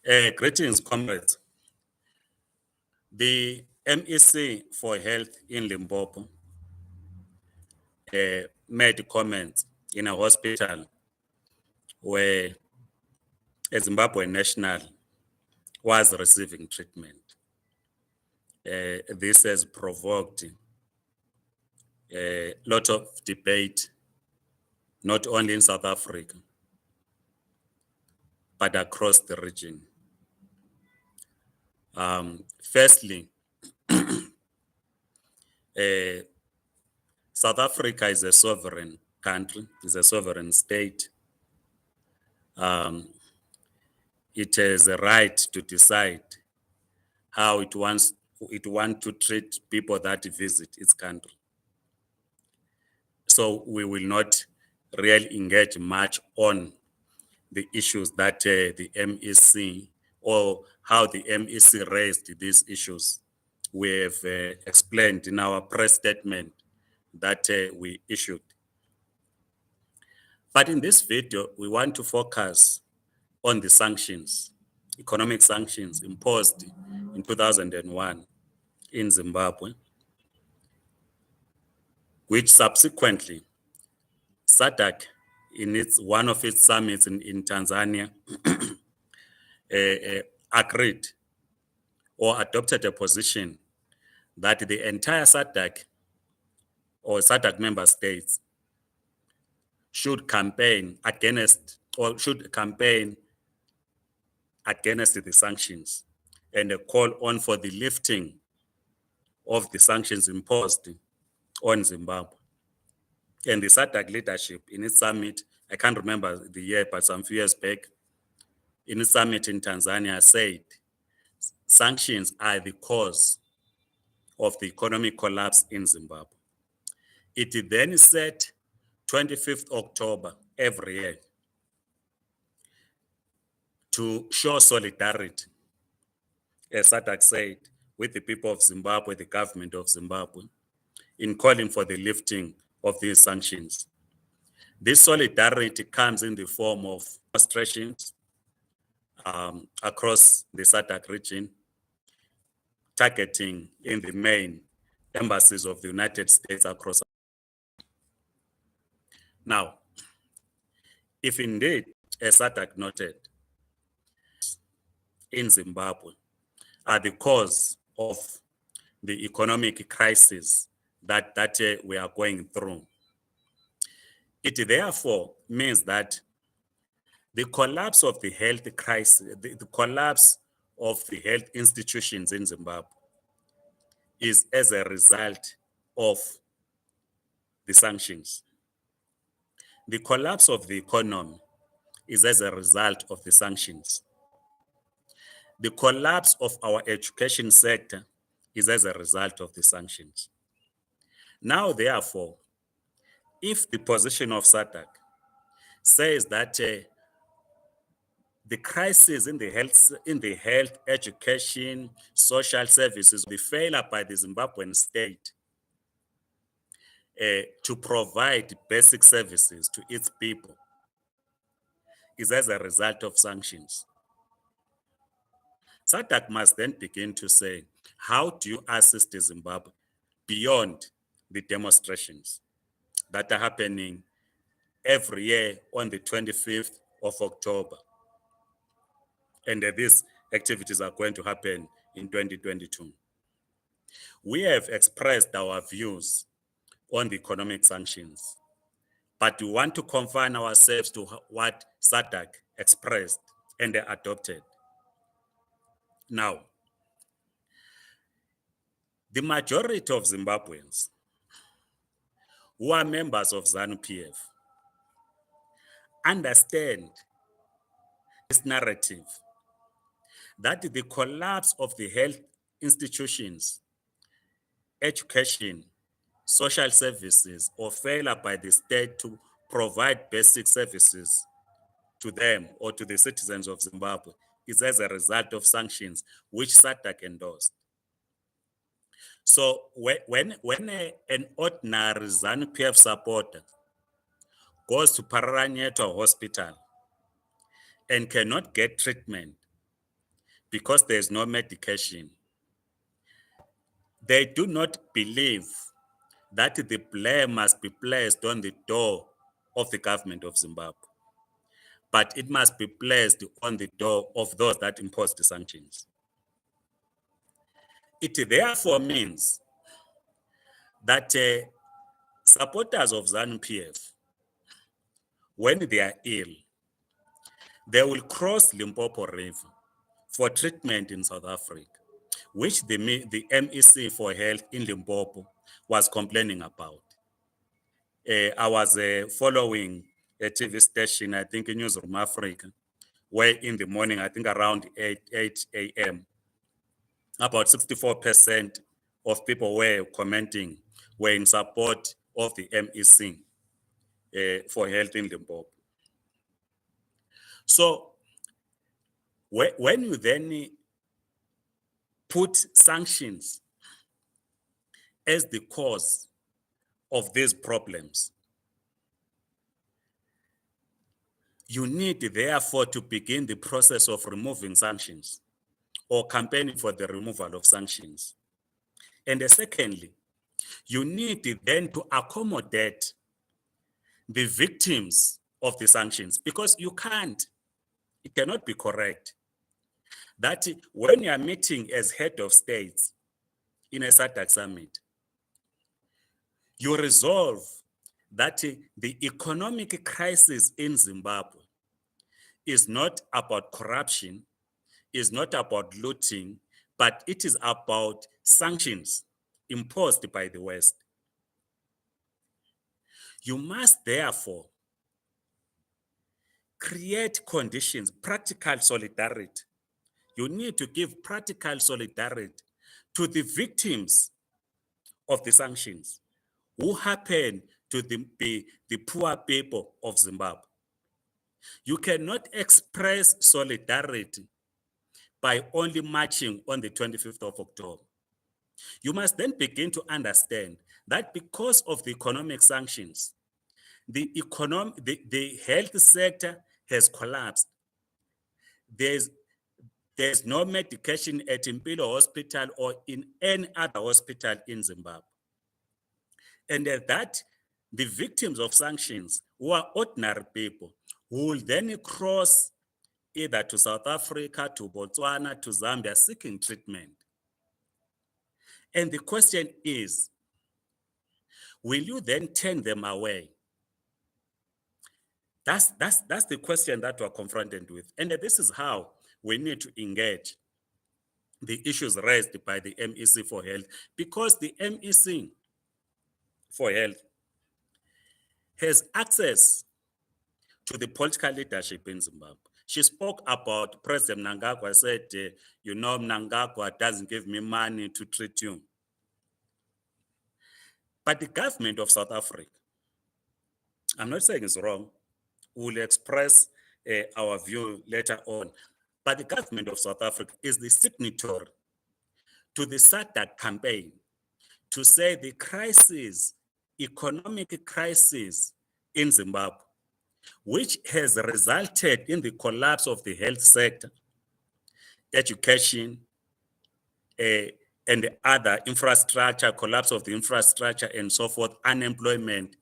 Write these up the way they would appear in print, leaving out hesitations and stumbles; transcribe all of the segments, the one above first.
Greetings, comrades. The MEC for Health in Limpopo made comments in a hospital where a Zimbabwean national was receiving treatment. This has provoked a lot of debate, not only in South Africa, but across the region. Firstly, South Africa is a sovereign country, is a sovereign state. It has a right to decide how it wants to treat people that visit its country. So we will not really engage much on the issues that the MEC or how the MEC raised these issues. We have explained in our press statement that we issued. But in this video, we want to focus on the sanctions, economic sanctions imposed in 2001 in Zimbabwe, which subsequently SADC, in one of its summits in Tanzania, agreed or adopted a position that the entire SADC or SADC member states should campaign against the sanctions and a call on for the lifting of the sanctions imposed on Zimbabwe. And the SADC leadership in its summit, I can't remember the year, but some few years back, in its summit in Tanzania said sanctions are the cause of the economic collapse in Zimbabwe. It then set 25th October every year to show solidarity, as SADC said, with the people of Zimbabwe, the government of Zimbabwe, in calling for the lifting of these sanctions. This solidarity comes in the form of demonstrations across the SADC region, targeting in the main embassies of the United States across. Now, if indeed, as SADC noted, in Zimbabwe are the cause of the economic crisis that we are going through, it therefore means that the collapse of the health crisis, the collapse of the health institutions in Zimbabwe is as a result of the sanctions. The collapse of the economy is as a result of the sanctions. The collapse of our education sector is as a result of the sanctions. Now, therefore, if the position of SADC says that the crisis in the health, education, social services, the failure by the Zimbabwean state to provide basic services to its people is as a result of sanctions, SADC must then begin to say, how do you assist Zimbabwe beyond the demonstrations that are happening every year on the 25th of October? And these activities are going to happen in 2022. We have expressed our views on the economic sanctions, but we want to confine ourselves to what SADC expressed and adopted. Now, the majority of Zimbabweans who are members of ZANU-PF understand this narrative that the collapse of the health institutions, education, social services, or failure by the state to provide basic services to them or to the citizens of Zimbabwe is as a result of sanctions which SADC endorsed. So when an ordinary ZANU-PF supporter goes to Pararanyeto Hospital and cannot get treatment because there's no medication, they do not believe that the blame must be placed on the door of the government of Zimbabwe, but it must be placed on the door of those that impose the sanctions. It therefore means that supporters of ZANU-PF, when they are ill, they will cross Limpopo River for treatment in South Africa, which the MEC for Health in Limpopo was complaining about. I was following a TV station, I think in Newsroom Africa, where in the morning, I think around 8 a.m., about 64% of people were commenting, were in support of the MEC for Health in Limpopo. So when you then put sanctions as the cause of these problems, you need therefore to begin the process of removing sanctions or campaigning for the removal of sanctions. And secondly, you need then to accommodate the victims of the sanctions, because it cannot be correct that when you are meeting as head of states in a SADC summit, you resolve that the economic crisis in Zimbabwe is not about corruption, is not about looting, but it is about sanctions imposed by the West. You must therefore create conditions, practical solidarity. You need to give practical solidarity to the victims of the sanctions, who happen to be the poor people of Zimbabwe. You cannot express solidarity by only marching on the 25th of October. You must then begin to understand that because of the economic sanctions, the health sector has collapsed. There's no medication at Impilo Hospital or in any other hospital in Zimbabwe. And that the victims of sanctions, who are ordinary people, who will then cross either to South Africa, to Botswana, to Zambia, seeking treatment. And the question is, will you then turn them away? That's the question that we're confronted with. And this is how we need to engage the issues raised by the MEC for Health, because the MEC for Health has access to the political leadership in Zimbabwe. She spoke about President Mnangagwa, said, Mnangagwa doesn't give me money to treat you. But the government of South Africa, I'm not saying it's wrong, we'll express our view later on, but the government of South Africa is the signatory to the SADC campaign to say the crisis, economic crisis in Zimbabwe, which has resulted in the collapse of the health sector, education, and other infrastructure, collapse of the infrastructure and so forth, unemployment,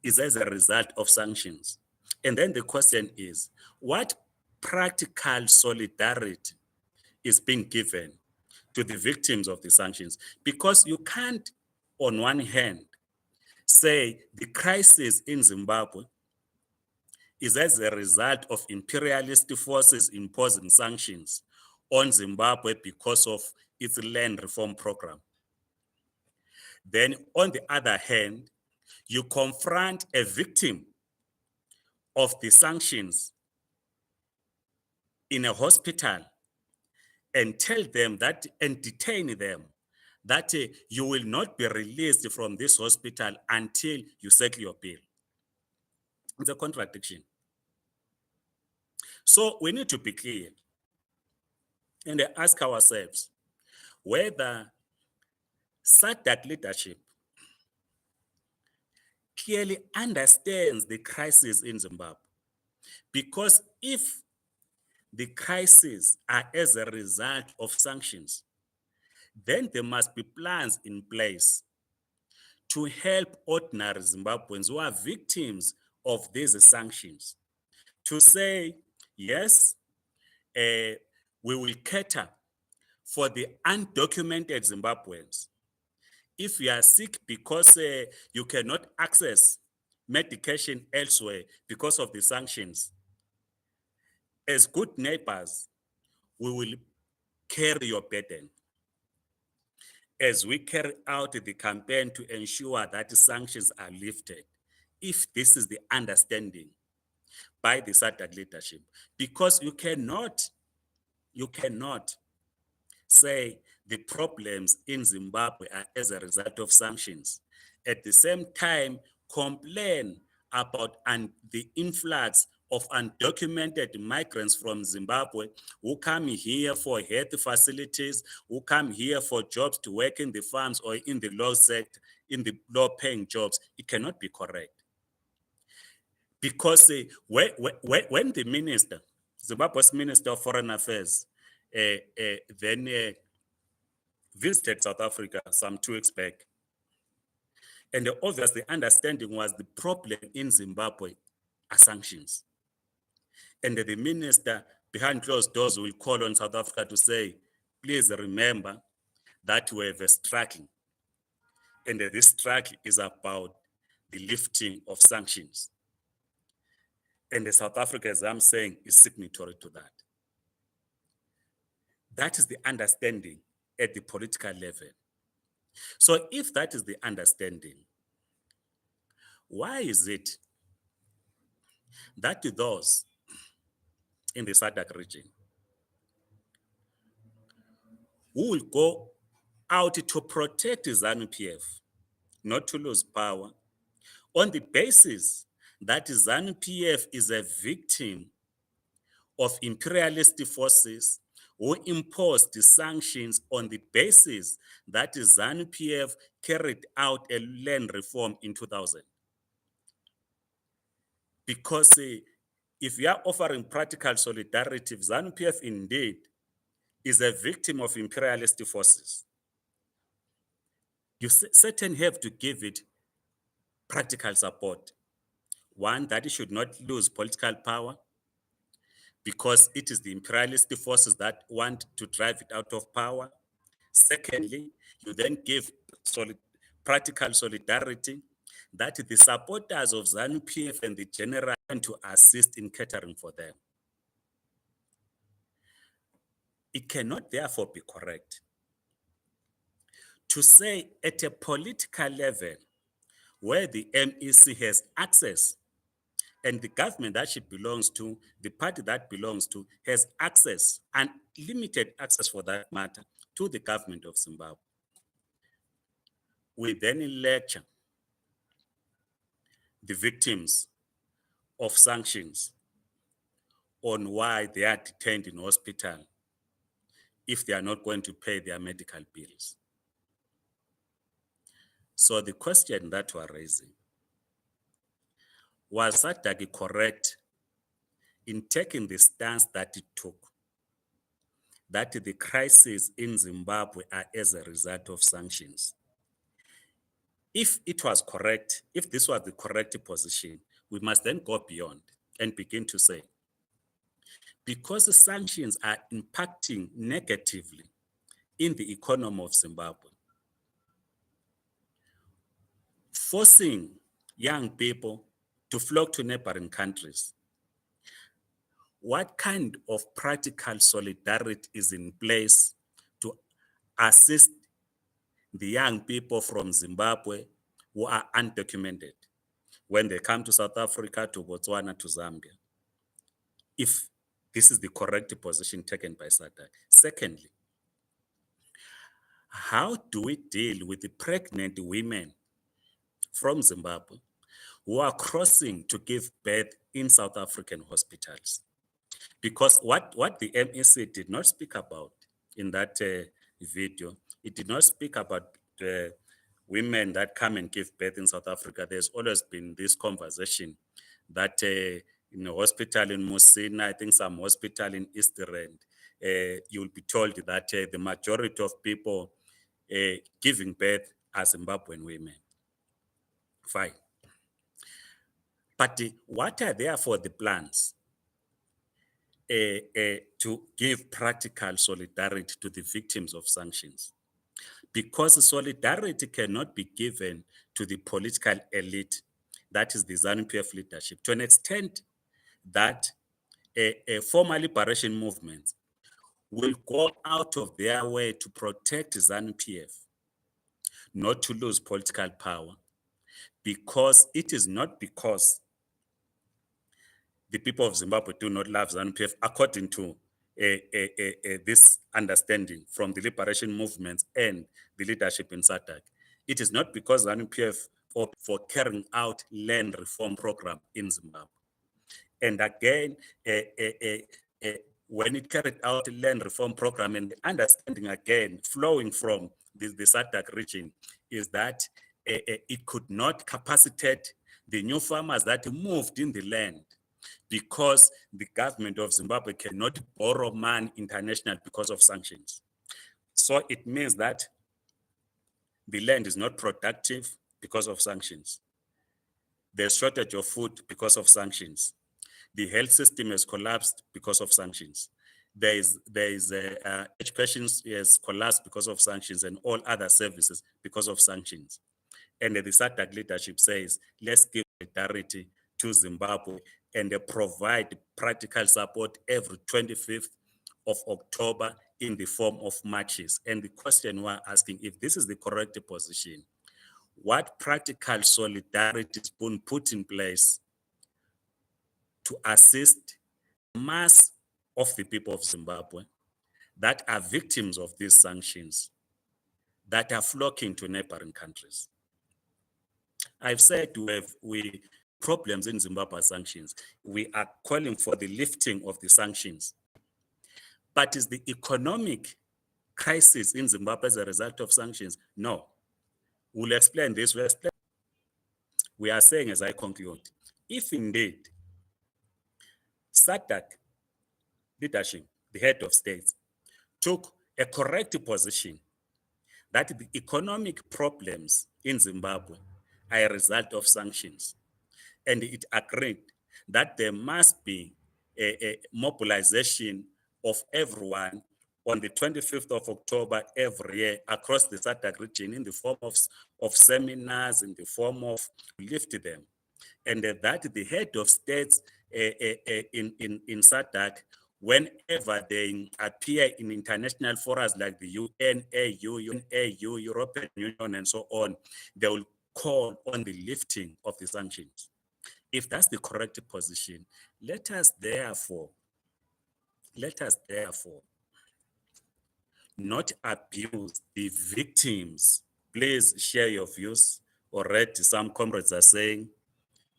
is as a result of sanctions. And then the question is, what practical solidarity is being given to the victims of the sanctions? Because you can't, on one hand, say the crisis in Zimbabwe is as a result of imperialist forces imposing sanctions on Zimbabwe because of its land reform program. Then, on the other hand, you confront a victim of the sanctions in a hospital and tell them that, and detain them, that you will not be released from this hospital until you settle your bill. It's a contradiction. So we need to be clear and ask ourselves whether SADC leadership clearly understands the crisis in Zimbabwe. Because if the crises are as a result of sanctions, then there must be plans in place to help ordinary Zimbabweans who are victims of these sanctions to say, yes, we will cater for the undocumented Zimbabweans. If you are sick because you cannot access medication elsewhere because of the sanctions, as good neighbors, we will carry your burden as we carry out the campaign to ensure that the sanctions are lifted. If this is the understanding by the SADC leadership, because you cannot say the problems in Zimbabwe are as a result of sanctions. At the same time, complain about the influx of undocumented migrants from Zimbabwe who come here for health facilities, who come here for jobs to work in the farms or in the low sector, in the low-paying jobs. It cannot be correct. Because when the minister, Zimbabwe's Minister of Foreign Affairs, then visited South Africa some 2 weeks back, and obviously understanding was the problem in Zimbabwe are sanctions. And the minister behind closed doors will call on South Africa to say, please remember that we have a struggle. And this struggle is about the lifting of sanctions. And the South Africa, as I'm saying, is signatory to that. That is the understanding at the political level. So if that is the understanding, why is it that those in the SADC region who will go out to protect ZANU-PF, not to lose power, on the basis that ZANU-PF is a victim of imperialist forces who imposed the sanctions on the basis that ZANU-PF carried out a land reform in 2000? Because if you are offering practical solidarity, ZANU-PF indeed is a victim of imperialist forces, you certainly have to give it practical support. One, that it should not lose political power because it is the imperialist forces that want to drive it out of power. Secondly, you then give practical solidarity that the supporters of ZANU-PF and the general want to assist in catering for them. It cannot therefore be correct to say at a political level where the MEC has access and the government that she belongs to, the party that belongs to, has access, and limited access for that matter, to the government of Zimbabwe. We then lecture the victims of sanctions on why they are detained in hospital if they are not going to pay their medical bills. So the question that we're raising, was SADC correct in taking the stance that it took, that the crises in Zimbabwe are as a result of sanctions? If it was correct, if this was the correct position, we must then go beyond and begin to say, because the sanctions are impacting negatively in the economy of Zimbabwe, forcing young people to flock to neighboring countries, what kind of practical solidarity is in place to assist the young people from Zimbabwe who are undocumented when they come to South Africa, to Botswana, to Zambia, if this is the correct position taken by SADC? Secondly, how do we deal with the pregnant women from Zimbabwe who are crossing to give birth in South African hospitals? Because what the MEC did not speak about in that video, it did not speak about women that come and give birth in South Africa. There's always been this conversation that in a hospital in Musina, I think some hospital in East Rand, you'll be told that the majority of people giving birth are Zimbabwean women. Fine. But what are therefore the plans to give practical solidarity to the victims of sanctions? Because solidarity cannot be given to the political elite, that is the ZANU-PF leadership, to an extent that a former liberation movement will go out of their way to protect ZANU-PF, not to lose political power, because it is not because the people of Zimbabwe do not love ZANU-PF, according to this understanding from the liberation movements and the leadership in SADC. It is not because ZANU-PF for carrying out land reform program in Zimbabwe. And again, when it carried out land reform program, and the understanding again flowing from the SADC region is that it could not capacitate the new farmers that moved in the land, because the government of Zimbabwe cannot borrow money international because of sanctions. So it means that the land is not productive because of sanctions. There's shortage of food because of sanctions. The health system has collapsed because of sanctions. Education has collapsed because of sanctions, and all other services because of sanctions. And the SADC leadership says, let's give solidarity to Zimbabwe and provide practical support every 25th of October in the form of marches. And the question we're asking, if this is the correct position, what practical solidarity is being put in place to assist mass of the people of Zimbabwe that are victims of these sanctions, that are flocking to neighboring countries? I've said we problems in Zimbabwe are sanctions. We are calling for the lifting of the sanctions. But is the economic crisis in Zimbabwe as a result of sanctions? No. We'll explain this. We are saying, as I conclude, if indeed SADC leadership, the head of states, took a correct position that the economic problems in Zimbabwe are a result of sanctions, and it agreed that there must be a mobilization of everyone on the 25th of October every year across the SADC region in the form of seminars, in the form of lift them, and that the head of states in SADC, whenever they appear in international forums like the UN, AU, European Union, and so on, they will call on the lifting of the sanctions. If that's the correct position, let us therefore not abuse the victims. Please share your views. Already some comrades are saying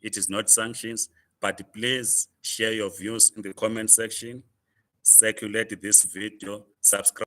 it is not sanctions, but please share your views in the comment section, circulate this video, subscribe.